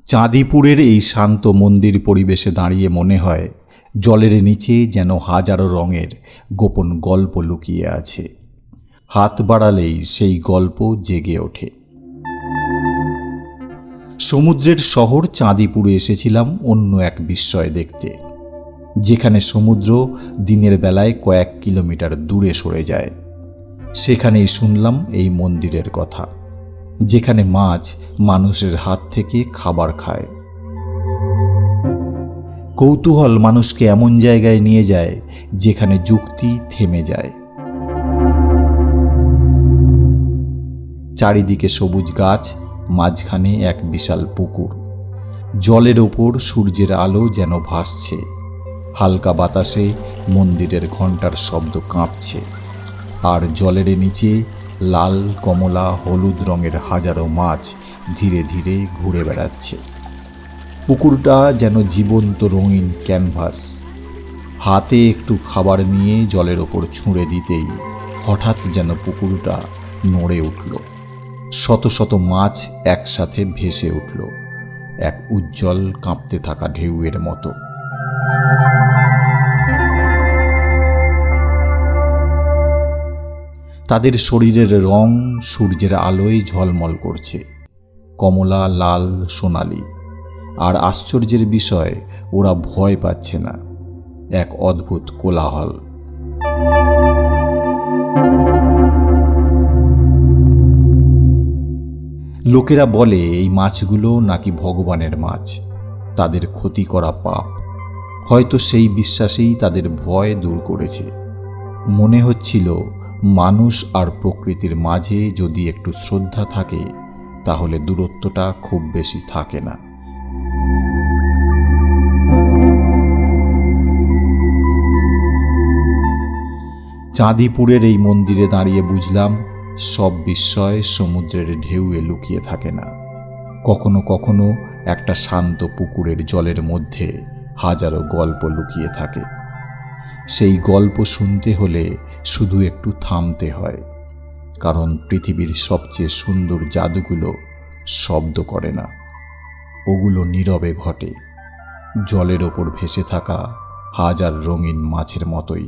চাঁদিপুরের এই শান্ত মন্দির পরিবেশে দাঁড়িয়ে মনে হয় জলের নিচে যেন হাজারো রঙের গোপন গল্প লুকিয়ে আছে। হাত বাড়ালেই সেই গল্প জেগে ওঠে। সমুদ্রের শহর চাঁদিপুরে এসেছিলাম অন্য এক বিস্ময় দেখতে, যেখানে সমুদ্র দিনের বেলায় কয়েক কিলোমিটার দূরে সরে যায়। সেখানেই শুনলাম এই মন্দিরের কথা, যেখানে মাছ মানুষের হাত থেকে খাবার খায়। কৌতূহল মানুষকে এমন জায়গায় নিয়ে যায় যেখানে যুক্তি থেমে যায়। চারিদিকে সবুজ গাছ, মাঝখানে এক বিশাল পুকুর। জলের ওপর সূর্যের আলো যেন ভাসছে। হালকা বাতাসে মন্দিরের ঘণ্টার শব্দ কাঁপছে, আর জলের নিচে লাল, কমলা, হলুদ রঙের হাজারো মাছ ধীরে ধীরে ঘুরে বেড়াচ্ছে। পুকুরটা যেন জীবন্ত রঙিন ক্যানভাস। হাতে একটু খাবার নিয়ে জলের ওপর ছুঁড়ে দিতেই হঠাৎ যেন পুকুরটা নড়ে উঠল। শত শত মাছ একসাথে ভেসে উঠল, এক উজ্জ্বল কাঁপতে থাকা ঢেউয়ের মতো। তাদের শরীরের রং সূর্যের আলোয় ঝলমল করছে, কমলা, লাল, সোনালি। আর আশ্চর্যের বিষয়, ওরা ভয় পাচ্ছে না। এক অদ্ভুত কোলাহল। লোকেরা বলে এই মাছগুলো নাকি ভগবানের মাছ, তাদের ক্ষতি করা পাপ। হয়তো সেই বিশ্বাসেই তাদের ভয় দূর করেছে। মনে হচ্ছিল মানুষ আর প্রকৃতির মাঝে যদি একটু শ্রদ্ধা থাকে, তাহলে দূরত্বটা খুব বেশি থাকে না। চাঁদিপুরের এই মন্দিরে দাঁড়িয়ে বুঝলাম, সব বিস্ময় সমুদ্রের ঢেউয়ে লুকিয়ে থাকে না। কখনো কখনো একটা শান্ত পুকুরের জলের মধ্যে হাজারো গল্প লুকিয়ে থাকে। সেই গল্প শুনতে হলে শুধু একটু থামতে হয়, কারণ পৃথিবীর সবচেয়ে সুন্দর জাদুগুলো শব্দ করে না, ওগুলো নীরবে ঘটে, জলের ওপর ভেসে থাকা হাজার রঙিন মাছের মতোই।